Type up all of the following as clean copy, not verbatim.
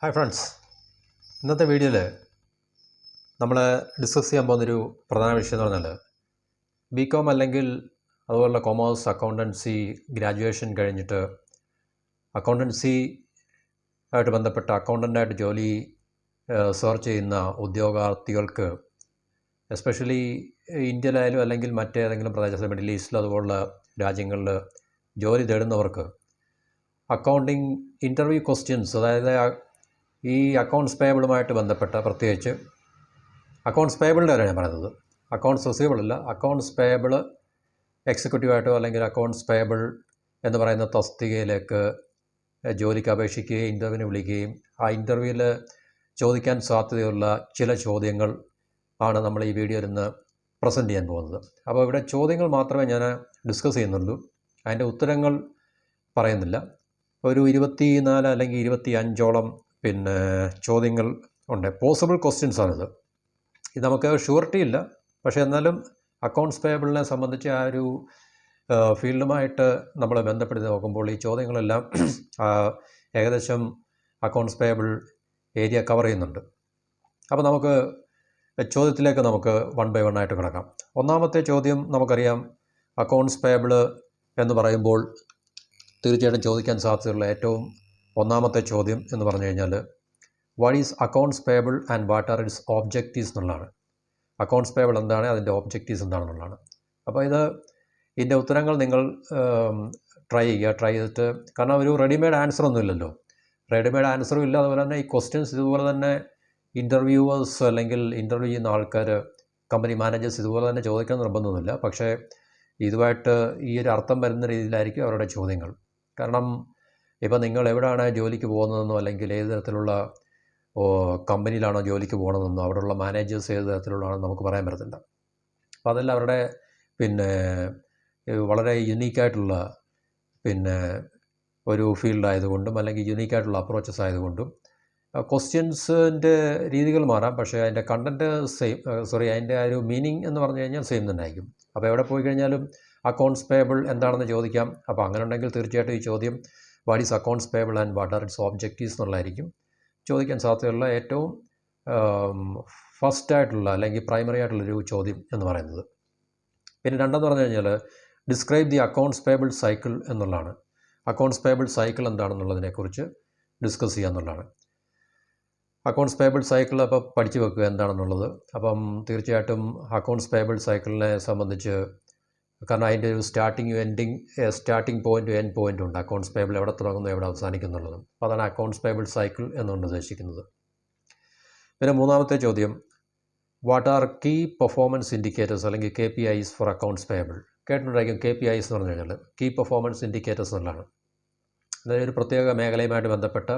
Hi friends, ഇന്നത്തെ വീഡിയോയിൽ നമ്മൾ ഡിസ്കസ് ചെയ്യാൻ പോകുന്നൊരു പ്രധാന വിഷയം എന്ന് പറഞ്ഞാൽ ബികോം അല്ലെങ്കിൽ അതുപോലുള്ള കൊമേഴ്സ് അക്കൗണ്ടൻസി ഗ്രാജുവേഷൻ കഴിഞ്ഞിട്ട് അക്കൗണ്ടൻസി ആയിട്ട് ബന്ധപ്പെട്ട അക്കൗണ്ടൻ്റായിട്ട് ജോലി സെർച്ച് ചെയ്യുന്ന ഉദ്യോഗാർത്ഥികൾക്ക് എസ്പെഷ്യലി ഇന്ത്യയിലായാലും അല്ലെങ്കിൽ മറ്റേതെങ്കിലും പ്രദേശത്ത് മിഡിൽ ഈസ്റ്റിൽ അതുപോലുള്ള രാജ്യങ്ങളിൽ ജോലി തേടുന്നവർക്ക് അക്കൗണ്ടിങ് ഇൻ്റർവ്യൂ ക്വസ്റ്റ്യൻസ്, അതായത് ഈ അക്കൗണ്ട്സ് പേയബിളുമായിട്ട് ബന്ധപ്പെട്ട പ്രത്യേകിച്ച് അക്കൗണ്ട്സ് പേയബിളിൻ്റെ കാര്യമാണ് ഞാൻ പറയുന്നത്. അക്കൗണ്ട്സ് റിസീവബിൾ അല്ല, അക്കൗണ്ട്സ് പേയബിൾ എക്സിക്യൂട്ടീവായിട്ടോ അല്ലെങ്കിൽ അക്കൗണ്ട്സ് പേയബിൾ എന്ന് പറയുന്ന തസ്തികയിലേക്ക് ജോലിക്ക് അപേക്ഷിക്കുകയും ഇൻ്റർവ്യൂവിന് വിളിക്കുകയും ആ ഇൻ്റർവ്യൂവിൽ ചോദിക്കാൻ സാധ്യതയുള്ള ചില ചോദ്യങ്ങൾ ആണ് നമ്മൾ ഈ വീഡിയോയിൽ നിന്ന് പ്രസൻറ്റ് ചെയ്യാൻ പോകുന്നത്. അപ്പോൾ ഇവിടെ ചോദ്യങ്ങൾ മാത്രമേ ഞാൻ ഡിസ്കസ് ചെയ്യുന്നുള്ളൂ, അതിൻ്റെ ഉത്തരങ്ങൾ പറയുന്നില്ല. ഒരു 24 അല്ലെങ്കിൽ 25ഓളം ചോദ്യങ്ങൾ ഉണ്ട്. പോസിബിൾ ക്വസ്റ്റ്യൻസാണിത്. ഇത് നമുക്ക് ഷുവർട്ടി ഇല്ല, പക്ഷേ എന്നാലും അക്കൗണ്ട്സ് പേയബിളിനെ സംബന്ധിച്ച് ആ ഒരു ഫീൽഡുമായിട്ട് നമ്മൾ ബന്ധപ്പെടുത്തി നോക്കുമ്പോൾ ഈ ചോദ്യങ്ങളെല്ലാം ഏകദേശം അക്കൗണ്ട്സ് പേയബിൾ ഏരിയ കവർ ചെയ്യുന്നുണ്ട്. അപ്പോൾ നമുക്ക് ചോദ്യത്തിലേക്ക് നമുക്ക് വൺ ബൈ വൺ ആയിട്ട് കിടക്കാം. ഒന്നാമത്തെ ചോദ്യം നമുക്കറിയാം, അക്കൗണ്ട്സ് പേയബിൾ എന്ന് പറയുമ്പോൾ തീർച്ചയായിട്ടും ചോദിക്കാൻ സാധ്യതയുള്ള ഏറ്റവും ഒന്നാമത്തെ ചോദ്യം എന്ന് പറഞ്ഞു കഴിഞ്ഞാൽ what is accounts payable and what are its objectives എന്നുള്ളതാണ്. അക്കൗണ്ട്സ് പേയബിൾ എന്താണ്, അതിൻ്റെ ഓബ്ജക്റ്റീവ്സ് എന്താണെന്നുള്ളതാണ്. അപ്പോൾ ഇതിൻ്റെ ഉത്തരങ്ങൾ നിങ്ങൾ ട്രൈ ചെയ്തിട്ട്, കാരണം ഒരു റെഡിമെയ്ഡ് ആൻസർ ഒന്നും ഇല്ലല്ലോ, റെഡിമെയ്ഡ് ആൻസറും ഇല്ല. അതുപോലെ തന്നെ ഈ ക്വസ്റ്റ്യൻസ് ഇതുപോലെ തന്നെ ഇൻ്റർവ്യൂവേഴ്സ് അല്ലെങ്കിൽ ഇൻ്റർവ്യൂ ചെയ്യുന്ന ആൾക്കാർ, കമ്പനി മാനേജേഴ്സ് ഇതുപോലെ തന്നെ ചോദിക്കാൻ നിർബന്ധമൊന്നുമില്ല. പക്ഷേ ഇതുമായിട്ട് ഈ ഒരു അർത്ഥം വരുന്ന രീതിയിലായിരിക്കും അവരുടെ ചോദ്യങ്ങൾ. കാരണം ഇപ്പോൾ നിങ്ങൾ എവിടെയാണ് ജോലിക്ക് പോകുന്നതെന്നോ അല്ലെങ്കിൽ ഏത് തരത്തിലുള്ള കമ്പനിയിലാണോ ജോലിക്ക് പോകണമെന്നോ അവിടെയുള്ള മാനേജേഴ്സ് ഏത് തരത്തിലുള്ളതാണെന്ന് നമുക്ക് പറയാൻ പറ്റത്തില്ല. അപ്പോൾ അതെല്ലാം അവരുടെ വളരെ യുണീക്കായിട്ടുള്ള ഒരു ഫീൽഡായതുകൊണ്ടും അല്ലെങ്കിൽ യുണീക്കായിട്ടുള്ള അപ്രോച്ചസ് ആയതുകൊണ്ടും ക്വസ്റ്റ്യൻസിൻ്റെ രീതികൾ മാറാം, പക്ഷേ അതിൻ്റെ കണ്ടൻറ്റ് അതിൻ്റെ ആ ഒരു മീനിങ് എന്ന് പറഞ്ഞു കഴിഞ്ഞാൽ സെയിം തന്നെ ആയിരിക്കും. അപ്പോൾ എവിടെ പോയി കഴിഞ്ഞാലും അക്കൗണ്ട്സ് പേയബിൾ എന്താണെന്ന് ചോദിക്കാം. അപ്പോൾ അങ്ങനെ ഉണ്ടെങ്കിൽ തീർച്ചയായിട്ടും ഈ ചോദ്യം what is accounts payable and what are its objectives എന്നുള്ളതായിരിക്കും ചോദിക്കാൻ സാധ്യതയുള്ള ഏറ്റവും ഫസ്റ്റായിട്ടുള്ള അല്ലെങ്കിൽ പ്രൈമറി ആയിട്ടുള്ളൊരു ചോദ്യം എന്ന് പറയുന്നത്. പിന്നെ രണ്ടെന്ന് പറഞ്ഞു കഴിഞ്ഞാൽ describe the accounts payable cycle എന്നുള്ളതാണ്. അക്കൗണ്ട്സ് പേയബിൾ സൈക്കിൾ എന്താണെന്നുള്ളതിനെക്കുറിച്ച് ഡിസ്കസ് ചെയ്യുക എന്നുള്ളതാണ്. അക്കൗണ്ട്സ് പേയബിൾ സൈക്കിൾ അപ്പോൾ പഠിച്ചു വെക്കുക എന്താണെന്നുള്ളത്. അപ്പം തീർച്ചയായിട്ടും അക്കൗണ്ട്സ് പേയബിൾ സൈക്കിളിനെ സംബന്ധിച്ച്, കാരണം അതിൻ്റെ ഒരു സ്റ്റാർട്ടിംഗ് പോയിൻറ്റും എൻഡ് പോയിൻറ്റും ഉണ്ട്. അക്കൗണ്ട്സ് പേയബിൾ എവിടെ തുടങ്ങുന്നു എവിടെ അവസാനിക്കുന്നുള്ളതും. അപ്പോൾ അതാണ് അക്കൗണ്ട്സ് പേയബിൾ സൈക്കിൾ എന്നുകൊണ്ട് ഉദ്ദേശിക്കുന്നത്. പിന്നെ മൂന്നാമത്തെ ചോദ്യം, what are key performance indicators അല്ലെങ്കിൽ KPIs ഫോർ അക്കൗണ്ട്സ് പേയബിൾ. കേട്ടിട്ടുണ്ടായിരിക്കും KPIs എന്ന് പറഞ്ഞു കഴിഞ്ഞാൽ കീ പെർഫോമൻസ് ഇൻഡിക്കേറ്റേഴ്സ് എന്നുള്ളതാണ്. അതായത് ഒരു പ്രത്യേക മേഖലയുമായിട്ട് ബന്ധപ്പെട്ട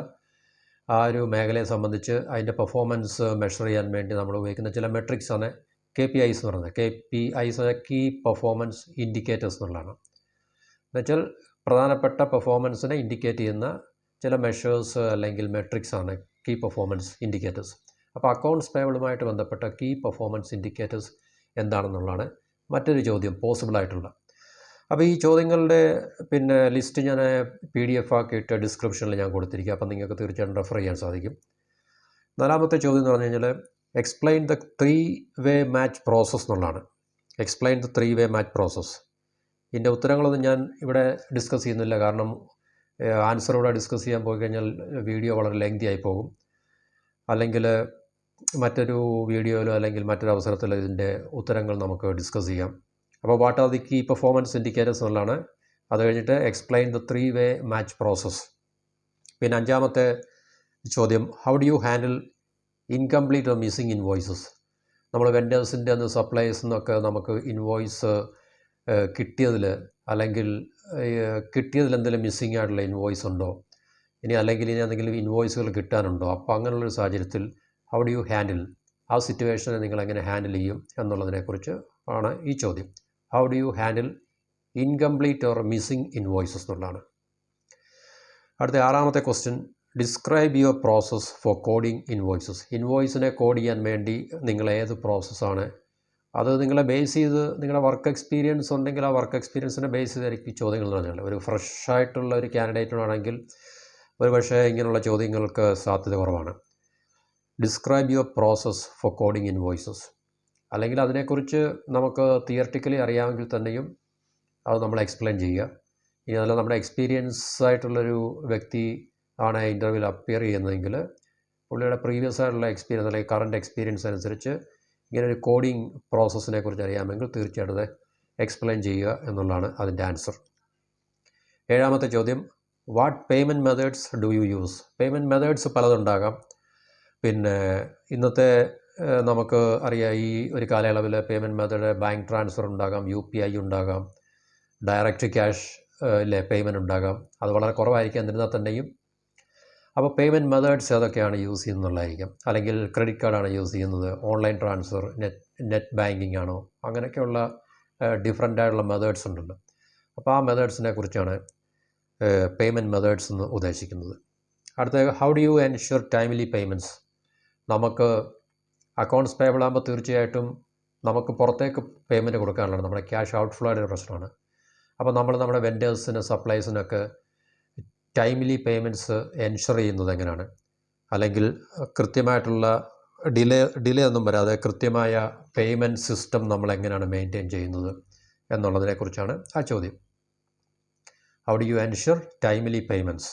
ആ ഒരു മേഖലയെ സംബന്ധിച്ച് അതിൻ്റെ പെർഫോമൻസ് മെഷർ ചെയ്യാൻ വേണ്ടി നമ്മൾ ഉപയോഗിക്കുന്ന ചില മെട്രിക്സ് ആണ് KPIs എന്ന് പറയുന്നത്. KPIs കീ പെർഫോമൻസ് ഇൻഡിക്കേറ്റേഴ്സ് എന്നുള്ളതാണ്. എന്നുവെച്ചാൽ പ്രധാനപ്പെട്ട പെർഫോമൻസിനെ ഇൻഡിക്കേറ്റ് ചെയ്യുന്ന ചില മെഷേഴ്സ് അല്ലെങ്കിൽ മെട്രിക്സ് ആണ് കീ പെർഫോമൻസ് ഇൻഡിക്കേറ്റേഴ്സ്. അപ്പോൾ അക്കൗണ്ട്സ് പേയബിളുമായിട്ട് ബന്ധപ്പെട്ട കീ പെർഫോമൻസ് ഇൻഡിക്കേറ്റേഴ്സ് എന്താണെന്നുള്ളതാണ് മറ്റൊരു ചോദ്യം പോസിബിളായിട്ടുള്ള. അപ്പോൾ ഈ ചോദ്യങ്ങളുടെ ലിസ്റ്റ് ഞാൻ PDF ആക്കിയിട്ട് ഡിസ്ക്രിപ്ഷനിൽ ഞാൻ കൊടുത്തിരിക്കുക. അപ്പോൾ നിങ്ങൾക്ക് തീർച്ചയായിട്ടും റെഫർ ചെയ്യാൻ സാധിക്കും. നാലാമത്തെ ചോദ്യം എന്ന് പറഞ്ഞു കഴിഞ്ഞാൽ explain the 3-way match process എന്നുള്ളതാണ്. Explain the 3-way match process. ഇതിൻ്റെ ഉത്തരങ്ങളൊന്നും ഞാൻ ഇവിടെ ഡിസ്കസ് ചെയ്യുന്നില്ല, കാരണം ആൻസർ ഇവിടെ ഡിസ്കസ് ചെയ്യാൻ പോയി കഴിഞ്ഞാൽ വീഡിയോ വളരെ ലെങ്തി ആയി പോകും. അല്ലെങ്കിൽ മറ്റൊരു വീഡിയോയിലോ അല്ലെങ്കിൽ മറ്റൊരു അവസരത്തിലോ ഇതിൻ്റെ ഉത്തരങ്ങൾ നമുക്ക് ഡിസ്കസ് ചെയ്യാം. അപ്പോൾ what are the key performance indicators എന്നുള്ളതാണ്. അത് കഴിഞ്ഞിട്ട് explain the 3-way match process. പിന്നെ അഞ്ചാമത്തെ ചോദ്യം, how do you handle incomplete or missing invoices. നമ്മൾ വെൻഡേഴ്സിൻ്റെ സപ്ലൈസിൽ നിന്നൊക്കെ നമുക്ക് ഇൻവോയ്സ് കിട്ടിയതിൽ അല്ലെങ്കിൽ കിട്ടിയതിൽ എന്തെങ്കിലും മിസ്സിങ് ആയിട്ടുള്ള ഇൻവോയ്സ് ഉണ്ടോ, ഇനി എന്തെങ്കിലും ഇൻവോയ്സുകൾ കിട്ടാനുണ്ടോ. അപ്പോൾ അങ്ങനെയുള്ളൊരു സാഹചര്യത്തിൽ ഹൗ ഡു യു ഹാൻഡിൽ, ആ സിറ്റുവേഷനെ നിങ്ങൾ എങ്ങനെ ഹാൻഡിൽ ചെയ്യും എന്നുള്ളതിനെക്കുറിച്ച് ആണ് ഈ ചോദ്യം. How do you handle incomplete or missing invoices എന്നുള്ളതാണ്. അടുത്ത ആറാമത്തെ question, describe your process for coding invoices. ഇൻവോയ്സിനെ കോഡ് ചെയ്യാൻ വേണ്ടി നിങ്ങൾ ഏത് പ്രോസസ്സാണ്, അത് നിങ്ങളെ ബേസ് ചെയ്ത് നിങ്ങളുടെ വർക്ക് എക്സ്പീരിയൻസ് ഉണ്ടെങ്കിൽ ആ വർക്ക് എക്സ്പീരിയൻസിനെ ബേസ് ചെയ്തായിരിക്കും ചോദ്യങ്ങൾ എന്ന് പറഞ്ഞാൽ. ഒരു ഫ്രഷ് ആയിട്ടുള്ള ഒരു കാൻഡിഡേറ്റിനാണെങ്കിൽ ഒരുപക്ഷേ ഇങ്ങനെയുള്ള ചോദ്യങ്ങൾക്ക് സാധ്യത കുറവാണ്. Describe your process four coding invoices. അല്ലെങ്കിൽ അതിനെക്കുറിച്ച് നമുക്ക് തിയററ്റിക്കലി അറിയാമെങ്കിൽ തന്നെയും അത് നമ്മൾ എക്സ്പ്ലെയിൻ ചെയ്യുക. ഇനി അതല്ല നമ്മുടെ എക്സ്പീരിയൻസ് ആയിട്ടുള്ളൊരു വ്യക്തി ആണ് ഇൻ്റർവ്യൂവിൽ അപ്പിയർ ചെയ്യുന്നതെങ്കിൽ പുള്ളിയുടെ പ്രീവിയസ് ആയിട്ടുള്ള എക്സ്പീരിയൻസ് അല്ലെങ്കിൽ കറൻറ്റ് എക്സ്പീരിയൻസ് അനുസരിച്ച് ഇങ്ങനൊരു കോഡിംഗ് പ്രോസസ്സിനെ കുറിച്ച് അറിയാമെങ്കിൽ തീർച്ചയായിട്ടും അത് എക്സ്പ്ലെയിൻ ചെയ്യുക എന്നുള്ളതാണ് അതിൻ്റെ ആൻസർ. 7ാമത്തെ ചോദ്യം, what payment methods do you use? Payment methods പലതുണ്ടാകാം. പിന്നെ ഇന്നത്തെ നമുക്ക് അറിയാം, ഈ ഒരു കാലയളവിൽ പേയ്മെൻറ്റ് മെത്തേഡ് ബാങ്ക് ട്രാൻസ്ഫർ ഉണ്ടാകാം, UPI ഉണ്ടാകാം, ഡയറക്റ്റ് ക്യാഷ് പേയ്മെൻറ്റ് ഉണ്ടാകാം. അത് വളരെ കുറവായിരിക്കും എന്നിരുന്നാൽ തന്നെയും. അപ്പോൾ പേയ്മെൻറ്റ് മെത്തേഡ്സ് ഏതൊക്കെയാണ് യൂസ് ചെയ്യുന്നതായിരിക്കും. അല്ലെങ്കിൽ ക്രെഡിറ്റ് കാർഡാണ് യൂസ് ചെയ്യുന്നത്, ഓൺലൈൻ ട്രാൻസ്ഫർ, നെറ്റ് ബാങ്കിങ് ആണോ, അങ്ങനെയൊക്കെയുള്ള ഡിഫറെൻ്റ് ആയിട്ടുള്ള മെത്തേഡ്സ് ഉണ്ടല്ലോ. അപ്പോൾ ആ മെത്തേഡ്സിനെ കുറിച്ചാണ് പേയ്മെൻറ്റ് മെത്തേഡ്സ് എന്ന് ഉദ്ദേശിക്കുന്നത്. അടുത്ത, how do you ensure timely payments? നമുക്ക് അക്കൗണ്ട്സ് പേബിൾ ആകുമ്പോൾ തീർച്ചയായിട്ടും നമുക്ക് പുറത്തേക്ക് പേയ്മെൻറ്റ് കൊടുക്കാനുള്ളതാണ്, നമ്മുടെ ക്യാഷ് ഔട്ട്ഫ്ലോയുടെ ഒരു പ്രശ്നമാണ്. അപ്പോൾ നമ്മൾ നമ്മുടെ വെൻഡേഴ്സിന് സപ്ലൈസിനൊക്കെ ടൈംലി പേയ്മെൻറ്റ്സ് എൻഷുർ ചെയ്യുന്നത് എങ്ങനെയാണ്, അല്ലെങ്കിൽ കൃത്യമായിട്ടുള്ള ഡിലേ ഒന്നും വരാതെ കൃത്യമായ പേയ്മെൻറ്റ് സിസ്റ്റം നമ്മൾ എങ്ങനെയാണ് മെയിൻറ്റെയിൻ ചെയ്യുന്നത് എന്നുള്ളതിനെക്കുറിച്ചാണ് ആ ചോദ്യം. How do you ensure timely payments?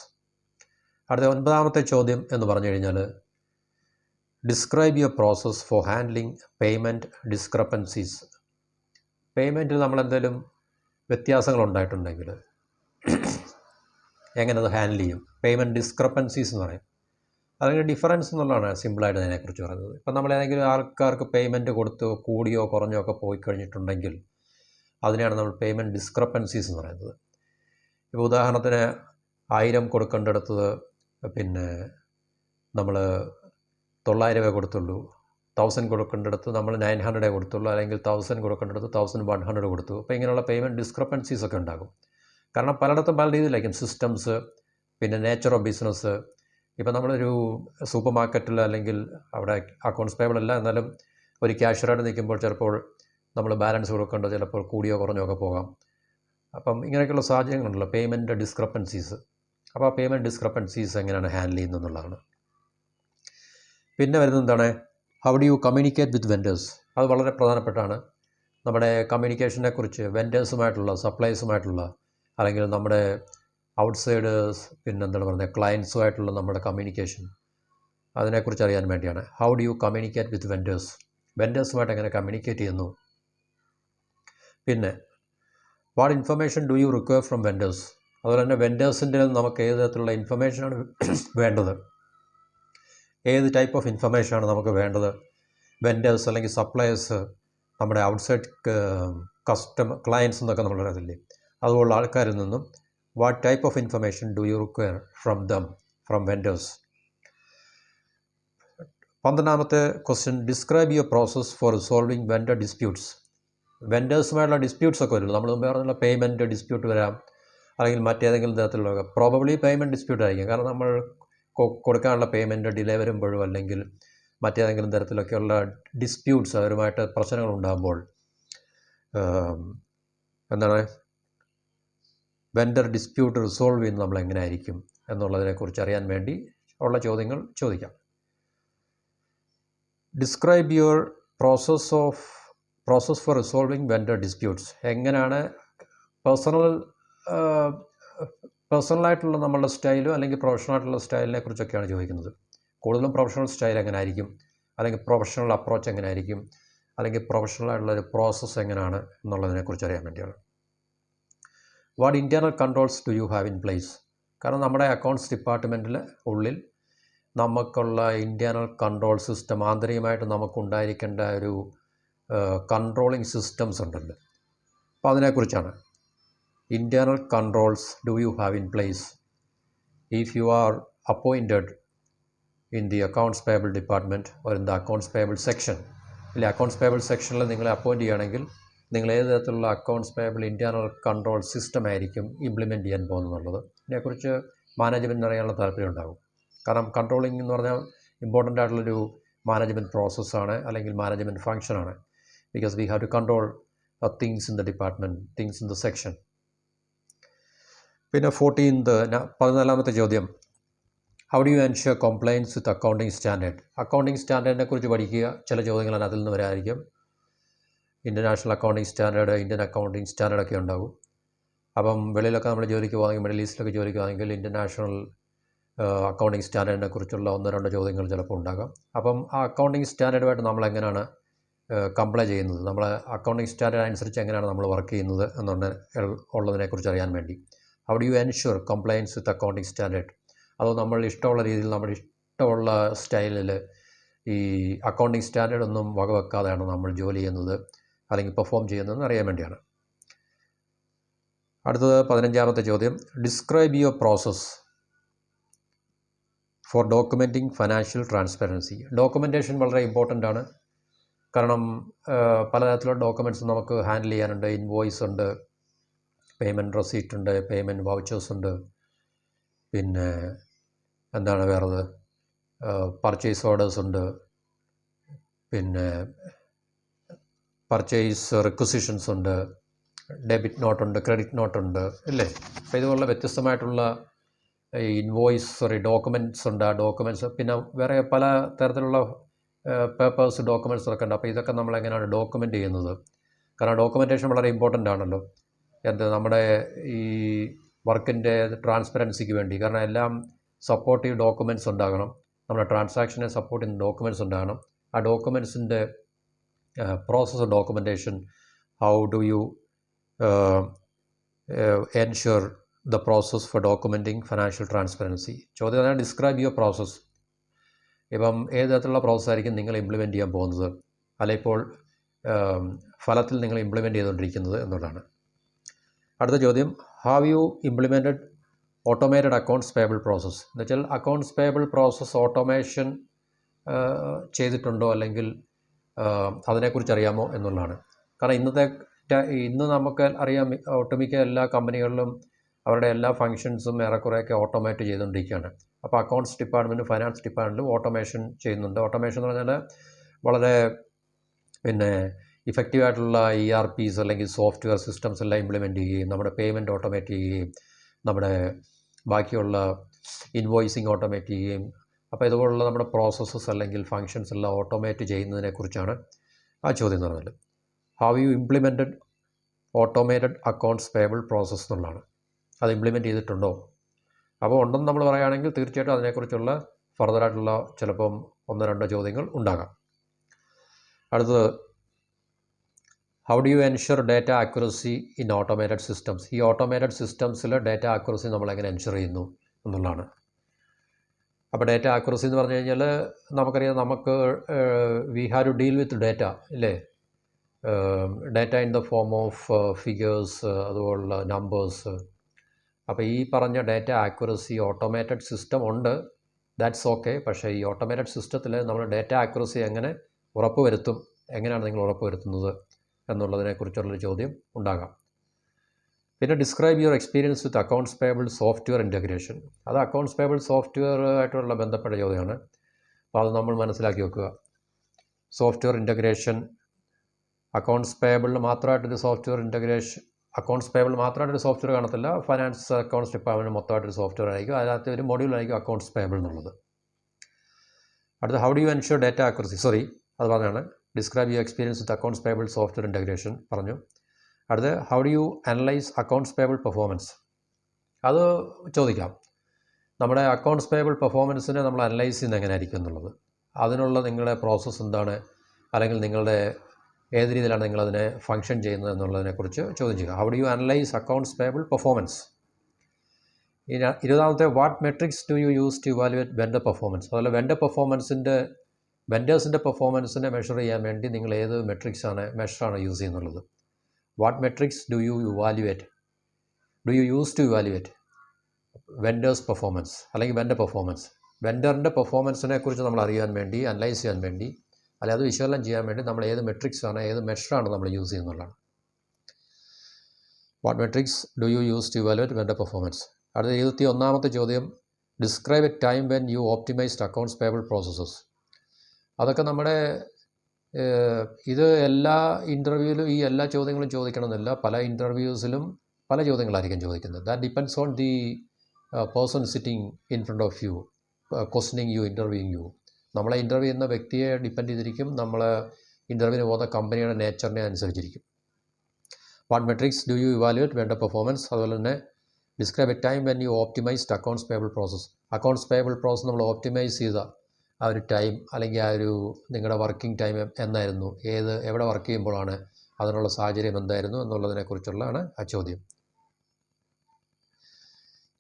അടുത്ത 9ാമത്തെ ചോദ്യം എന്ന് പറഞ്ഞു കഴിഞ്ഞാൽ, describe your process for handling payment discrepancies. പേയ്മെൻറ്റിൽ നമ്മളെന്തെങ്കിലും വ്യത്യാസങ്ങൾ ഉണ്ടായിട്ടുണ്ടെങ്കിൽ എങ്ങനെ അത് ഹാൻഡിൽ ചെയ്യും? പേയ്മെൻറ്റ് ഡിസ്ക്രപ്പൻസീസ് എന്ന് പറയും. അതിൻ്റെ ഡിഫറൻസ് എന്നുള്ളതാണ് സിമ്പിളായിട്ട് അതിനെക്കുറിച്ച് പറയുന്നത്. ഇപ്പം നമ്മൾ ഏതെങ്കിലും ആൾക്കാർക്ക് പേയ്മെൻറ്റ് കൊടുത്ത് കൂടിയോ കുറഞ്ഞോ ഒക്കെ പോയി കഴിഞ്ഞിട്ടുണ്ടെങ്കിൽ അതിനെയാണ് നമ്മൾ പേയ്മെൻറ്റ് ഡിസ്ക്രപ്പൻസീസ് എന്ന് പറയുന്നത്. ഇപ്പോൾ ഉദാഹരണത്തിന് 1000 കൊടുക്കേണ്ടടുത്തത് പിന്നെ നമ്മൾ 900 രൂപ കൊടുത്തുള്ളൂ, 1000 കൊടുക്കേണ്ടടുത്ത് നമ്മൾ 900 കൊടുത്തുള്ളൂ, അല്ലെങ്കിൽ 1000 കൊടുക്കേണ്ടടുത്ത് 1100 കൊടുത്തു. അപ്പോൾ ഇങ്ങനെയുള്ള പേയ്മെൻറ്റ് ഡിസ്ക്രപ്പൻസീസ് ഒക്കെ ഉണ്ടാകും. കാരണം പലയിടത്തും പല രീതിയിലായിരിക്കും സിസ്റ്റംസ്, പിന്നെ നേച്ചർ ഓഫ് ബിസിനസ്. ഇപ്പോൾ നമ്മളൊരു സൂപ്പർ മാർക്കറ്റിൽ അല്ലെങ്കിൽ അവിടെ അക്കൗണ്ട്സ് പേബിൾ അല്ല, എന്നാലും ഒരു ക്യാഷ്യറായിട്ട് നിൽക്കുമ്പോൾ ചിലപ്പോൾ നമ്മൾ ബാലൻസ് കൊടുക്കേണ്ടത് ചിലപ്പോൾ കൂടിയോ കുറഞ്ഞോ ഒക്കെ പോകാം. അപ്പം ഇങ്ങനെയൊക്കെയുള്ള സാഹചര്യങ്ങളുണ്ടല്ലോ, പേയ്മെൻറ്റ് ഡിസ്ക്രപ്പൻസീസ്. അപ്പോൾ ആ പേയ്മെൻറ്റ് ഡിസ്ക്രപ്പൻസീസ് എങ്ങനെയാണ് ഹാൻഡിൽ ചെയ്യുന്നത് എന്നുള്ളതാണ്. പിന്നെ വരുന്നത് എന്താണ്, how do you communicate with vendors? അത് വളരെ പ്രധാനപ്പെട്ടാണ്. നമ്മുടെ കമ്മ്യൂണിക്കേഷനെ കുറിച്ച് വെൻഡേഴ്സുമായിട്ടുള്ള, സപ്ലൈസുമായിട്ടുള്ള, അല്ലെങ്കിൽ നമ്മുടെ ഔട്ട്സൈഡ് പിന്നെന്താണ് പറയുന്നത് ക്ലയൻസുമായിട്ടുള്ള നമ്മുടെ കമ്മ്യൂണിക്കേഷൻ, അതിനെക്കുറിച്ച് അറിയാൻ വേണ്ടിയാണ്. How do you communicate with vendors? വെൻഡേഴ്സുമായിട്ട് എങ്ങനെ കമ്മ്യൂണിക്കേറ്റ് ചെയ്യുന്നു? പിന്നെ what information do you require from vendors? അതുപോലെ തന്നെ വെൻഡേഴ്സിൻ്റെ നമുക്ക് ഏത് തരത്തിലുള്ള ഇൻഫർമേഷനാണ് വേണ്ടത്, ഏത് ടൈപ്പ് ഓഫ് ഇൻഫർമേഷനാണ് നമുക്ക് വേണ്ടത്? വെൻഡേഴ്സ് അല്ലെങ്കിൽ സപ്ലയേഴ്സ്, നമ്മുടെ ഔട്ട്സൈഡ് ക്ലയൻസ് എന്നൊക്കെ നമ്മൾ അറിയത്തില്ലേ, അതുപോലുള്ള ആൾക്കാരിൽ നിന്നും what type of information do you require from vendors? 12ാമത്തെ question, describe your process for resolving vendor disputes. വെൻഡേഴ്സുമായിട്ടുള്ള ഡിസ്പ്യൂട്ട്സ് ഒക്കെ വരുള്ളൂ. നമ്മൾ മുമ്പേ പറഞ്ഞുള്ള പേയ്മെൻറ്റ് ഡിസ്പ്യൂട്ട് വരാം, അല്ലെങ്കിൽ മറ്റേതെങ്കിലും തരത്തിലുള്ള പ്രോബബ്ലി പേയ്മെൻറ്റ് ഡിസ്പ്യൂട്ട് ആയിരിക്കും. കാരണം നമ്മൾ കൊടുക്കാനുള്ള പേയ്മെൻറ്റ് ഡിലേ വരുമ്പോഴോ അല്ലെങ്കിൽ മറ്റേതെങ്കിലും തരത്തിലൊക്കെയുള്ള ഡിസ്പ്യൂട്ട്സ്, അവരുമായിട്ട് പ്രശ്നങ്ങളുണ്ടാകുമ്പോൾ എന്താണ് വെൻഡർ ഡിസ്പ്യൂട്ട് റിസോൾവ് ചെയ്യുന്നത് നമ്മൾ എങ്ങനെ ആയിരിക്കും എന്നുള്ളതിനെക്കുറിച്ച് അറിയാൻ വേണ്ടി ഉള്ള ചോദ്യങ്ങൾ ചോദിക്കാം. Describe your process for resolving vendor disputes. എങ്ങനെയാണ് പേഴ്സണലായിട്ടുള്ള നമ്മളുടെ സ്റ്റൈലും അല്ലെങ്കിൽ പ്രൊഫഷണലായിട്ടുള്ള സ്റ്റൈലിനെ കുറിച്ചൊക്കെയാണ് ചോദിക്കുന്നത്. കൂടുതലും പ്രൊഫഷണൽ സ്റ്റൈൽ എങ്ങനെ ആയിരിക്കും, അല്ലെങ്കിൽ പ്രൊഫഷണൽ അപ്രോച്ച് എങ്ങനെ ആയിരിക്കും, അല്ലെങ്കിൽ പ്രൊഫഷണലായിട്ടുള്ളൊരു പ്രോസസ്സ് എങ്ങനെയാണ് എന്നുള്ളതിനെക്കുറിച്ച് അറിയാൻ വേണ്ടിയാണ്. What internal controls do you have in place? കാരണം നമ്മുടെ അക്കൗണ്ട്സ് ഡിപ്പാർട്ട്മെൻറ്റിൽ ഉള്ളിൽ നമുക്കുള്ള ഇൻറ്റേർണൽ കൺട്രോൾ സിസ്റ്റം, ആന്തരികമായിട്ട് നമുക്കുണ്ടായിരിക്കേണ്ട ഒരു കൺട്രോളിങ് സിസ്റ്റംസ് ഉണ്ടല്ലോ. അപ്പോൾ അതിനെക്കുറിച്ചാണ്. Internal controls do you have in place if you are appointed in the accounts payable department or in the accounts payable section. ഇല്ല, അക്കൗണ്ട്സ് പേബിൾ സെക്ഷനിൽ നിങ്ങളെ അപ്പോയിൻറ്റ് ചെയ്യുകയാണെങ്കിൽ നിങ്ങൾ ഏത് തരത്തിലുള്ള accounts payable internal control system ആയിരിക്കും ഇംപ്ലിമെൻറ്റ് ചെയ്യാൻ പോകുന്നുള്ളത്. ഇതിനെക്കുറിച്ച് മാനേജ്മെൻറ്റിന് അറിയാനുള്ള താല്പര്യം ഉണ്ടാകും. കാരണം കൺട്രോളിംഗ് എന്ന് പറഞ്ഞാൽ ഇമ്പോർട്ടൻ്റ് ആയിട്ടുള്ളൊരു മാനേജ്മെൻറ്റ് പ്രോസസ്സാണ്, അല്ലെങ്കിൽ മാനേജ്മെൻറ്റ് ഫങ്ഷനാണ്. Because we have to control things in the department, things in the section. പിന്നെ 14ാമത്തെ ചോദ്യം, how do you ensure compliance with accounting standard? Accounting സ്റ്റാൻഡേർഡിനെ കുറിച്ച് പഠിക്കുക. ചില ചോദ്യങ്ങൾ അതിൽ നിന്ന് വരായിരിക്കും. International accounting standard, Indian accounting സ്റ്റാൻഡേർഡൊക്കെ ഉണ്ടാകും. അപ്പം വെളിയിലൊക്കെ നമ്മൾ ജോലിക്ക് പോകുകയാണെങ്കിൽ, മിഡിൽ ഈസ്റ്റിലൊക്കെ ജോലിക്ക് പോകുകയാണെങ്കിൽ ഇൻ്റർനാഷണൽ അക്കൗണ്ടിങ് സ്റ്റാൻഡേർഡിനെ കുറിച്ചുള്ള 1-2 ചോദ്യങ്ങൾ ചിലപ്പോൾ ഉണ്ടാകാം. അപ്പം ആ അക്കൗണ്ടിങ് സ്റ്റാൻഡേർഡുമായിട്ട് നമ്മൾ എങ്ങനെയാണ് കംപ്ലൈ ചെയ്യുന്നത്, നമ്മൾ അക്കൗണ്ടിങ് സ്റ്റാൻഡേർഡ് അനുസരിച്ച് എങ്ങനെയാണ് നമ്മൾ വർക്ക് ചെയ്യുന്നത് ഉള്ളതിനെക്കുറിച്ച് അറിയാൻ വേണ്ടി. How do you ensure compliance with accounting standard? അതോ നമ്മൾ ഇഷ്ടമുള്ള രീതിയിൽ, നമ്മുടെ ഇഷ്ടമുള്ള സ്റ്റൈലിൽ ഈ അക്കൗണ്ടിങ് സ്റ്റാൻഡേർഡ് ഒന്നും വകവെക്കാതെയാണ് നമ്മൾ ജോലി ചെയ്യുന്നത് അല്ലെങ്കിൽ പെർഫോം ചെയ്യുന്നതെന്ന് അറിയാൻ വേണ്ടിയാണ്. അടുത്തത് 15ാമത്തെ ചോദ്യം. Describe your process for documenting financial transparency. Documentation വളരെ ഇമ്പോർട്ടൻ്റ് ആണ്. കാരണം പലതരത്തിലുള്ള ഡോക്യുമെൻറ്റ്സ് നമുക്ക് ഹാൻഡിൽ ചെയ്യാനുണ്ട്. ഇൻവോയ്സ് ഉണ്ട്, പേയ്മെൻറ്റ് റെസീറ്റ് ഉണ്ട്, പേയ്മെൻറ്റ് വൗച്ചേഴ്സ് ഉണ്ട്, പിന്നെ എന്താണ് വേറത്, പർച്ചേസ് ഓർഡേഴ്സ് ഉണ്ട്, പിന്നെ പർച്ചേസ് റിക്വസിഷൻസ് ഉണ്ട്, ഡെബിറ്റ് നോട്ടുണ്ട്, ക്രെഡിറ്റ് നോട്ടുണ്ട്, ഇല്ലേ? അപ്പോൾ ഇതുപോലുള്ള വ്യത്യസ്തമായിട്ടുള്ള ഡോക്യുമെൻറ്റ്സ് ഉണ്ട്. ആ ഡോക്യുമെൻറ്റ്സ് പിന്നെ വേറെ പല തരത്തിലുള്ള പേപ്പേഴ്സ്, ഡോക്യുമെൻറ്റ്സ് ഒക്കെ ഉണ്ട്. അപ്പോൾ ഇതൊക്കെ നമ്മളെങ്ങനെയാണ് ഡോക്യുമെൻ്റ് ചെയ്യുന്നത്? കാരണം ഡോക്യുമെൻറ്റേഷൻ വളരെ ഇമ്പോർട്ടൻ്റ് ആണല്ലോ നമ്മുടെ ഈ വർക്കിൻ്റെ ട്രാൻസ്പെറൻസിക്ക് വേണ്ടി. കാരണം എല്ലാം സപ്പോർട്ടീവ് ഡോക്യുമെൻറ്റ്സ് ഉണ്ടാകണം, നമ്മുടെ ട്രാൻസാക്ഷനെ സപ്പോർട്ട് ചെയ്യുന്ന ഡോക്യുമെൻറ്റ്സ് ഉണ്ടാകണം. ആ ഡോക്യുമെൻറ്റ്സിൻ്റെ process of documentation, how do you ensure the process for documenting financial transparency? ചോദ്യം അതാണ്, ഡിസ്ക്രൈബ് യുവർ പ്രോസസ്. ഇപ്പം ഏത് തരത്തിലുള്ള പ്രോസസ്സായിരിക്കും നിങ്ങൾ ഇംപ്ലിമെൻറ്റ് ചെയ്യാൻ പോകുന്നത്, അല്ല ഇപ്പോൾ ഫലത്തിൽ നിങ്ങൾ ഇംപ്ലിമെൻറ്റ് ചെയ്തുകൊണ്ടിരിക്കുന്നത് എന്നുള്ളതാണ്. അടുത്ത ചോദ്യം, have you implemented automated accounts payable process? എന്ന് വെച്ചാൽ അക്കൗണ്ട്സ് പേബിൾ പ്രോസസ്സ് ഓട്ടോമേഷൻ ചെയ്തിട്ടുണ്ടോ, അല്ലെങ്കിൽ അതിനെക്കുറിച്ച് അറിയാമോ എന്നുള്ളതാണ്. കാരണം ഇന്ന് നമുക്ക് അറിയാം, ഒട്ടുമിക്ക എല്ലാ കമ്പനികളിലും അവരുടെ എല്ലാ ഫങ്ഷൻസും ഏറെക്കുറെയൊക്കെ ഓട്ടോമേറ്റ് ചെയ്തുകൊണ്ടിരിക്കുകയാണ്. അപ്പോൾ അക്കൗണ്ട്സ് ഡിപ്പാർട്ട്മെൻറ്റും ഫൈനാൻസ് ഡിപ്പാർട്ട്മെൻറ്റും ഓട്ടോമേഷൻ ചെയ്യുന്നുണ്ട്. ഓട്ടോമേഷൻ എന്ന് പറഞ്ഞാൽ വളരെ ഇഫക്റ്റീവായിട്ടുള്ള ERPs അല്ലെങ്കിൽ സോഫ്റ്റ്വെയർ സിസ്റ്റംസ് എല്ലാം ഇംപ്ലിമെൻറ്റ് ചെയ്യുകയും, നമ്മുടെ പേയ്മെൻറ്റ് ഓട്ടോമേറ്റ് ചെയ്യുകയും, നമ്മുടെ ബാക്കിയുള്ള ഇൻവോയ്സിങ് ഓട്ടോമേറ്റ് ചെയ്യുകയും. അപ്പോൾ ഇതുപോലുള്ള നമ്മുടെ പ്രോസസ്സസ് അല്ലെങ്കിൽ ഫങ്ഷൻസ് എല്ലാം ഓട്ടോമേറ്റ് ചെയ്യുന്നതിനെക്കുറിച്ചാണ് ആ ചോദ്യം എന്ന് പറഞ്ഞാൽ. How you implemented automated accounts payable process എന്നുള്ളതാണ്. അത് ഇംപ്ലിമെൻറ്റ് ചെയ്തിട്ടുണ്ടോ? അപ്പോൾ ഉണ്ടെന്ന് നമ്മൾ പറയുകയാണെങ്കിൽ തീർച്ചയായിട്ടും അതിനെക്കുറിച്ചുള്ള ഫർദറായിട്ടുള്ള ചിലപ്പം 1-2 ചോദ്യങ്ങൾ ഉണ്ടാകാം. അടുത്തത്, how do you ensure data accuracy in automated systems? ഈ ഓട്ടോമേറ്റഡ് സിസ്റ്റംസിൽ ഡേറ്റ ആക്യുറസി നമ്മളെങ്ങനെ എൻഷുർ ചെയ്യുന്നു എന്നുള്ളതാണ്. അപ്പോൾ ഡേറ്റ ആക്യുറസി എന്ന് പറഞ്ഞു കഴിഞ്ഞാൽ നമുക്കറിയാം, നമുക്ക് we have to deal with data, ഇല്ലേ? Data in the form of figures, അതുപോലുള്ള നമ്പേഴ്സ്. അപ്പോൾ ഈ പറഞ്ഞ ഡേറ്റ ആക്യുറസി ഓട്ടോമേറ്റഡ് സിസ്റ്റം ഉണ്ട്, ദാറ്റ്സ് ഓക്കെ. പക്ഷേ ഈ ഓട്ടോമേറ്റഡ് സിസ്റ്റത്തിൽ നമ്മൾ ഡേറ്റ ആക്യുറസി എങ്ങനെ ഉറപ്പുവരുത്തും, എങ്ങനെയാണ് നിങ്ങൾ ഉറപ്പുവരുത്തുന്നത് എന്നുള്ളതിനെക്കുറിച്ചുള്ളൊരു ചോദ്യം ഉണ്ടാകാം. പിന്നെ describe your experience with accounts payable software integration. അത് അക്കൗണ്ട്സ് പേബിൾ സോഫ്റ്റ്വെയർ ആയിട്ടുള്ള ബന്ധപ്പെട്ട ചോദ്യമാണ്. അപ്പോൾ അത് നമ്മൾ മനസ്സിലാക്കി വെക്കുക. സോഫ്റ്റ്വെയർ ഇൻറ്റഗ്രേഷൻ, അക്കൗണ്ട്സ് പേബിളിന് മാത്രമായിട്ടൊരു സോഫ്റ്റ്വെയർ ഇൻറ്റഗ്രേഷൻ, അക്കൗണ്ട്സ് പേബിൾ മാത്രമായിട്ടൊരു സോഫ്റ്റ്വെയർ കാണത്തില്ല. ഫൈനാൻസ് അക്കൗണ്ട്സ് ഡിപ്പാർട്ട്മെൻറ്റ് മൊത്തമായിട്ടൊരു സോഫ്റ്റ്വെയർ ആയിരിക്കും. അതിനകത്ത് ഒരു മൊഡ്യൂളായിരിക്കും അക്കൗണ്ട്സ് പേബിൾ എന്നുള്ളത്. അടുത്ത, how do you ensure data accuracy? അത് പറഞ്ഞാണ് describe your experience with accounts payable software integration പറഞ്ഞു. അടുത്ത്, how do you analyse accounts payable performance? അത് ചോദിക്കാം. നമ്മുടെ അക്കൗണ്ട്സ് പേബിൾ പെർഫോമൻസിനെ നമ്മൾ അനലൈസ് ചെയ്യുന്നത് എങ്ങനെയായിരിക്കും എന്നുള്ളത്, അതിനുള്ള നിങ്ങളുടെ പ്രോസസ്സ് എന്താണ്, അല്ലെങ്കിൽ നിങ്ങളുടെ ഏത് രീതിയിലാണ് നിങ്ങളതിനെ ഫങ്ഷൻ ചെയ്യുന്നത് എന്നുള്ളതിനെക്കുറിച്ച് ചോദ്യം ചെയ്യുക. How do you analyse accounts payable performance? 20ാമത്തെ, what metrics do you use to evaluate vendor performance? അതുപോലെ വെൻഡേഴ്സിൻ്റെ പെർഫോമൻസിനെ മെഷർ ചെയ്യാൻ വേണ്ടി നിങ്ങൾ ഏത് മെഷറാണ് യൂസ് ചെയ്യുന്നുള്ളത്? What metrics do you use to evaluate vendors performance അല്ലെങ്കിൽ വെൻഡർ പെർഫോമൻസ്? വെൻഡറിൻ്റെ പെർഫോമൻസിനെ കുറിച്ച് നമ്മൾ അറിയാൻ വേണ്ടി, അനലൈസ് ചെയ്യാൻ വേണ്ടി, അല്ലെങ്കിൽ അത് വിശകലനം ചെയ്യാൻ വേണ്ടി നമ്മൾ ഏത് ഏത് മെഷറാണ് നമ്മൾ യൂസ് ചെയ്യുന്നുള്ളതാണ്. What metrics do you use to evaluate vendor performance? അടുത്ത 21ാമത്തെ ചോദ്യം, describe a time when you optimised accounts payable processes. അതൊക്കെ നമ്മുടെ ഇത് എല്ലാ ഇൻ്റർവ്യൂവിലും ഈ എല്ലാ ചോദ്യങ്ങളും ചോദിക്കണമെന്നില്ല. പല ഇൻ്റർവ്യൂസിലും പല ചോദ്യങ്ങളായിരിക്കും ചോദിക്കുന്നത്. That depends on the person sitting in front of you. Questioning you, interviewing you. നമ്മളെ ഇൻ്റർവ്യൂ ചെയ്യുന്ന വ്യക്തിയെ ഡിപ്പെൻഡ് ചെയ്തിരിക്കും, നമ്മൾ ഇൻ്റർവ്യൂവിന് പോകുന്ന കമ്പനിയുടെ നേച്ചറിനെ അനുസരിച്ചിരിക്കും. What metrics do U evaluate വേണ്ട പെർഫോമൻസ്. അതുപോലെ തന്നെ describe a time when you optimised accounts payable process. Accounts payable process നമ്മൾ ഓപ്റ്റിമൈസ് ചെയ്ത ആ ഒരു ടൈം, അല്ലെങ്കിൽ ആ ഒരു നിങ്ങളുടെ വർക്കിംഗ് ടൈം എന്നായിരുന്നു, എവിടെ വർക്ക് ചെയ്യുമ്പോഴാണ്, അതിനുള്ള സാഹചര്യം എന്തായിരുന്നു എന്നുള്ളതിനെക്കുറിച്ചുള്ളതാണ് ആ ചോദ്യം.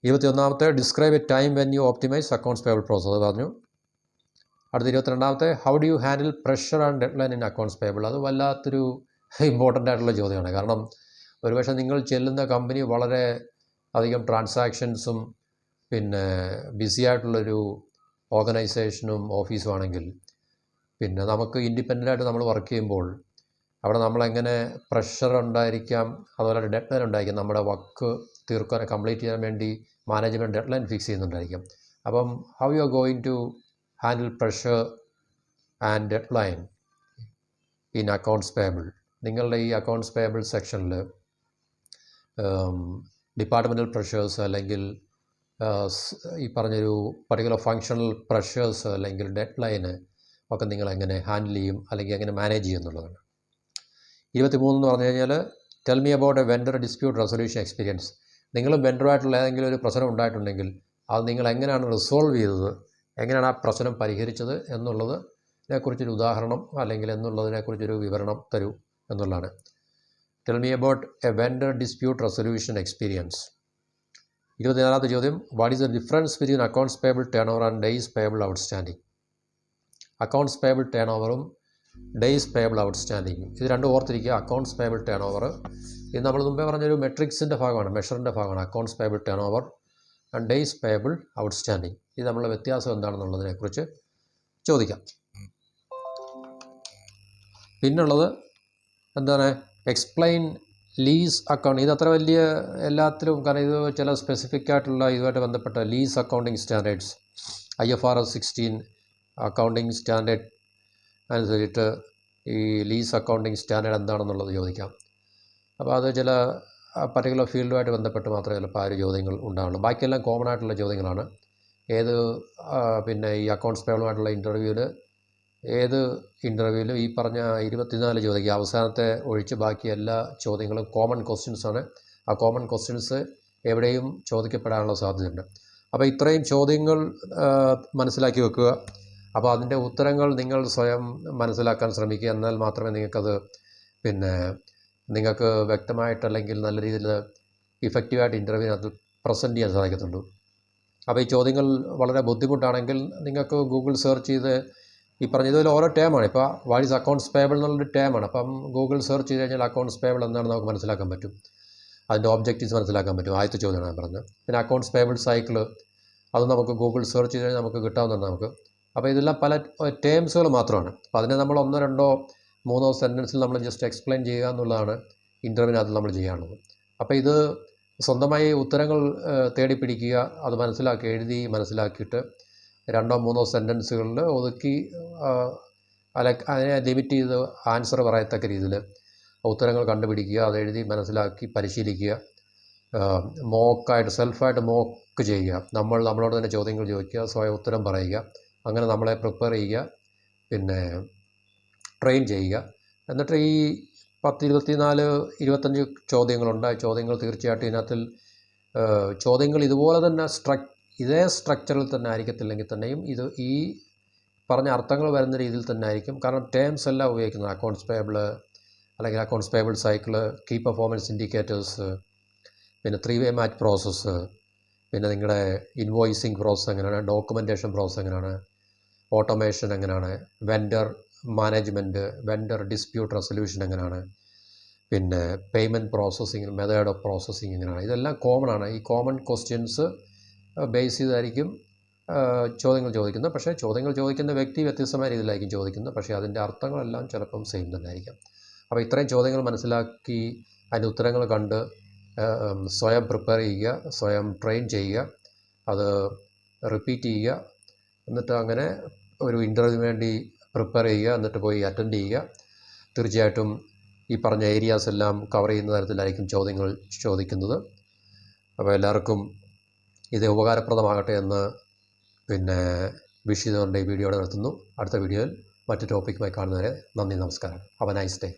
21ാമത്തെ describe a time when you optimise accounts payable process, അത് പറഞ്ഞു. അടുത്ത 22ാമത്തെ how do you handle pressure and deadline in accounts payable. അത് വല്ലാത്തൊരു ഇമ്പോർട്ടൻ്റ് ആയിട്ടുള്ള ചോദ്യമാണ്. കാരണം ഒരുപക്ഷെ നിങ്ങൾ ചെല്ലുന്ന കമ്പനി വളരെ അധികം ട്രാൻസാക്ഷൻസും പിന്നെ ബിസി ആയിട്ടുള്ളൊരു ഓർഗനൈസേഷനും ഓഫീസും ആണെങ്കിൽ, പിന്നെ നമുക്ക് ഇൻഡിപെൻഡൻ്റായിട്ട് നമ്മൾ വർക്ക് ചെയ്യുമ്പോൾ അവിടെ നമ്മളെങ്ങനെ പ്രഷർ ഉണ്ടായിരിക്കാം, അതുപോലെ ഡെഡ്ലൈൻ ഉണ്ടായിരിക്കും. നമ്മുടെ വർക്ക് തീർക്കാൻ കംപ്ലീറ്റ് ചെയ്യാൻ വേണ്ടി മാനേജ്മെൻറ്റ് ഡെഡ്ലൈൻ ഫിക്സ് ചെയ്യുന്നുണ്ടായിരിക്കും. അപ്പം how you are going to handle pressure and deadline in accounts payable. നിങ്ങളുടെ ഈ അക്കൗണ്ട്സ് പേബിൾ സെക്ഷനിൽ ഡിപ്പാർട്ട്മെൻറ്റൽ പ്രഷേഴ്സ്, അല്ലെങ്കിൽ ഈ പറഞ്ഞൊരു പർട്ടിക്കുലർ ഫങ്ഷണൽ പ്രഷേഴ്സ്, അല്ലെങ്കിൽ ഡെഡ്ലൈന് ഒക്കെ നിങ്ങളെങ്ങനെ ഹാൻഡിൽ ചെയ്യും, അല്ലെങ്കിൽ എങ്ങനെ മാനേജ് ചെയ്യും എന്നുള്ളതാണ്. 23 എന്ന് പറഞ്ഞു കഴിഞ്ഞാൽ tell me about a vendor dispute resolution experience. നിങ്ങളും വെൻഡറുമായിട്ടുള്ള ഏതെങ്കിലും ഒരു പ്രശ്നം ഉണ്ടായിട്ടുണ്ടെങ്കിൽ അത് നിങ്ങൾ എങ്ങനെയാണ് റിസോൾവ് ചെയ്തത്, എങ്ങനെയാണ് ആ പ്രശ്നം പരിഹരിച്ചത് എന്നുള്ളതിനെക്കുറിച്ചൊരു ഉദാഹരണം അല്ലെങ്കിൽ എന്നുള്ളതിനെക്കുറിച്ചൊരു വിവരണം തരൂ എന്നുള്ളതാണ്. Tell me about a vendor dispute resolution experience. 24ാമത്തെ ചോദ്യം what is the difference between accounts payable turn over and days payable outstanding. Accounts payable turn ഓവറും ഡേയ്സ് പേബിൾ ഔട്ട്സ്റ്റാൻഡിങ്, ഇത് രണ്ടും ഓർത്തിരിക്കുക. അക്കൗണ്ട്സ് പേബിൾ ടേൺ ഓവർ ഇത് നമ്മൾ മുമ്പേ പറഞ്ഞൊരു മെട്രിക്സിൻ്റെ ഭാഗമാണ്, മെഷറിൻ്റെ ഭാഗമാണ്. Accounts payable turn over and days payable outstanding, ഇത് നമ്മളുടെ വ്യത്യാസം എന്താണെന്നുള്ളതിനെക്കുറിച്ച് ചോദിക്കാം. പിന്നുള്ളത് എന്താണ്, എക്സ്പ്ലെയിൻ ലീസ് അക്കൗണ്ട്. ഇത് അത്ര വലിയ എല്ലാത്തിലും, കാരണം ഇത് ചില സ്പെസിഫിക് ആയിട്ടുള്ള ഇതുമായിട്ട് ബന്ധപ്പെട്ട lease accounting standards, IFRS 16 accounting standard അനുസരിച്ചിട്ട് ഈ ലീസ് അക്കൗണ്ടിങ് സ്റ്റാൻഡേർഡ് എന്താണെന്നുള്ളത് ചോദിക്കാം. അപ്പോൾ അത് ചില പർട്ടിക്കുലർ ഫീൽഡുമായിട്ട് ബന്ധപ്പെട്ട് മാത്രമേ ചിലപ്പോൾ ആ ഒരു ചോദ്യങ്ങൾ ഉണ്ടാവുള്ളൂ. ബാക്കിയെല്ലാം കോമൺ ആയിട്ടുള്ള ചോദ്യങ്ങളാണ്. പിന്നെ ഈ അക്കൗണ്ട്സ് പേബിളുമായിട്ടുള്ള ഏത് ഇൻ്റർവ്യൂവിലും ഈ പറഞ്ഞ 24 ചോദിക്കുക, അവസാനത്തെ ഒഴിച്ച് ബാക്കി എല്ലാ ചോദ്യങ്ങളും കോമൺ ക്വസ്റ്റ്യൻസാണ്. ആ കോമൺ ക്വസ്റ്റ്യൻസ് എവിടെയും ചോദിക്കപ്പെടാനുള്ള സാധ്യതയുണ്ട്. അപ്പോൾ ഇത്രയും ചോദ്യങ്ങൾ മനസ്സിലാക്കി വെക്കുക. അപ്പോൾ അതിൻ്റെ ഉത്തരങ്ങൾ നിങ്ങൾ സ്വയം മനസ്സിലാക്കാൻ ശ്രമിക്കുക. എന്നാൽ മാത്രമേ നിങ്ങൾക്ക് വ്യക്തമായിട്ടല്ലെങ്കിൽ നല്ല രീതിയിൽ ഇഫക്റ്റീവായിട്ട് ഇൻ്റർവ്യൂവിനകത്ത് പ്രസൻറ്റ് ചെയ്യാൻ സാധിക്കത്തുള്ളൂ. അപ്പോൾ ഈ ചോദ്യങ്ങൾ വളരെ ബുദ്ധിമുട്ടാണെങ്കിൽ നിങ്ങൾക്ക് ഗൂഗിൾ സെർച്ച് ചെയ്ത് ഈ പറഞ്ഞതിൽ ഓരോ ടേമാണ്. ഇപ്പോൾ വാട്ട് ഈസ് അക്കൗണ്ട്സ് പേബിൾ എന്നുള്ളൊരു ടേമാണ്. അപ്പം ഗൂഗിൾ സെർച്ച് ചെയ്ത് കഴിഞ്ഞാൽ അക്കൗണ്ട്സ് പേബിൾ എന്താണെന്ന് നമുക്ക് മനസ്സിലാക്കാൻ പറ്റും, അതിൻ്റെ ഒബ്ജക്റ്റീവ്സ് മനസ്സിലാക്കാൻ പറ്റും. ആദ്യത്തെ ചോദ്യമാണ് ഞാൻ പറഞ്ഞത്. പിന്നെ അക്കൗണ്ട്സ് പേബിൾ സൈക്കിൾ, അത് നമുക്ക് ഗൂഗിൾ സെർച്ച് ചെയ്ത് കഴിഞ്ഞാൽ നമുക്ക് കിട്ടാവുന്നതാണ് നമുക്ക്. അപ്പോൾ ഇതെല്ലാം പല ടേംസുകൾ മാത്രമാണ്. അപ്പോൾ അതിനെ നമ്മൾ 1, 2, 3 സെൻറ്റൻസിൽ നമ്മൾ ജസ്റ്റ് എക്സ്പ്ലെയിൻ ചെയ്യുക എന്നുള്ളതാണ് ഇൻ്റർവ്യൂവിനകത്ത് നമ്മൾ ചെയ്യാനുള്ളത്. അപ്പോൾ ഇത് സ്വന്തമായി ഉത്തരങ്ങൾ തേടി പിടിക്കുക, അത് എഴുതി മനസ്സിലാക്കിയിട്ട് 2, 3 സെൻറ്റൻസുകളിൽ ഒതുക്കി അതിനെ ലിമിറ്റ് ചെയ്ത് ആൻസർ പറയത്തക്ക രീതിയിൽ ഉത്തരങ്ങൾ കണ്ടുപിടിക്കുക, അത് എഴുതി മനസ്സിലാക്കി പരിശീലിക്കുക. സെൽഫായിട്ട് മോക്ക് ചെയ്യുക. നമ്മളോട് തന്നെ ചോദ്യങ്ങൾ ചോദിക്കുക, സ്വയം ഉത്തരം പറയുക. അങ്ങനെ നമ്മളെ പ്രിപ്പയർ ചെയ്യുക, പിന്നെ ട്രെയിൻ ചെയ്യുക. എന്നിട്ട് ഈ 10, 24, 25 ചോദ്യങ്ങളുണ്ട്. ആ ചോദ്യങ്ങൾ തീർച്ചയായിട്ടും ഇതിനകത്തിൽ ചോദ്യങ്ങൾ ഇതുപോലെ തന്നെ ഇതേ സ്ട്രക്ചറിൽ തന്നെ ആയിരിക്കത്തില്ലെങ്കിൽ തന്നെയും ഇത് ഈ പറഞ്ഞ അർത്ഥങ്ങൾ വരുന്ന രീതിയിൽ തന്നെ ആയിരിക്കും. കാരണം ടേംസ് എല്ലാം ഉപയോഗിക്കുന്നത് അക്കൗണ്ട്സ് പേബിൾ, അല്ലെങ്കിൽ accounts payable cycle, key performance indicators, പിന്നെ 3-way മാച്ച് പ്രോസസ്സ്, പിന്നെ നിങ്ങളുടെ ഇൻവോയ്സിങ് പ്രോസസ്സ് എങ്ങനെയാണ്, ഡോക്യുമെൻറ്റേഷൻ പ്രോസസ്സ് എങ്ങനെയാണ്, ഓട്ടോമേഷൻ എങ്ങനെയാണ്, vendor management, vendor dispute resolution എങ്ങനെയാണ്, പിന്നെ payment processing, method of processing എങ്ങനെയാണ്. ഇതെല്ലാം കോമൺ ആണ്. ഈ കോമൺ ക്വസ്റ്റ്യൻസ് ബേസ് ചെയ്തായിരിക്കും ചോദ്യങ്ങൾ ചോദിക്കുന്നത്. പക്ഷേ ചോദ്യങ്ങൾ ചോദിക്കുന്ന വ്യക്തി വ്യത്യസ്തമായ രീതിയിലായിരിക്കും ചോദിക്കുന്നത്. പക്ഷേ അതിൻ്റെ അർത്ഥങ്ങളെല്ലാം ചിലപ്പം സെയിം തന്നെ ആയിരിക്കും. അപ്പോൾ ഇത്രയും ചോദ്യങ്ങൾ മനസ്സിലാക്കി അതിൻ്റെ ഉത്തരങ്ങൾ കണ്ട് സ്വയം പ്രിപ്പയർ ചെയ്യുക, സ്വയം ട്രെയിൻ ചെയ്യുക, അത് റിപ്പീറ്റ് ചെയ്യുക. എന്നിട്ട് അങ്ങനെ ഒരു ഇൻ്റർവ്യൂവിന് വേണ്ടി പ്രിപ്പയർ ചെയ്യുക, എന്നിട്ട് പോയി അറ്റൻഡ് ചെയ്യുക. തീർച്ചയായിട്ടും ഈ പറഞ്ഞ ഏരിയാസ് എല്ലാം കവർ ചെയ്യുന്ന തരത്തിലായിരിക്കും ചോദ്യങ്ങൾ ചോദിക്കുന്നത്. അപ്പോൾ എല്ലാവർക്കും ഇത് ഉപകാരപ്രദമാകട്ടെ എന്ന് പിന്നെ വിഷ് ചെയ്തുകൊണ്ട് ഈ വീഡിയോയുടെ നിർത്തുന്നു. അടുത്ത വീഡിയോയിൽ മറ്റു ടോപ്പിക്കുമായി കാണുന്നവരെ നന്ദി, നമസ്കാരം. Have A nice day.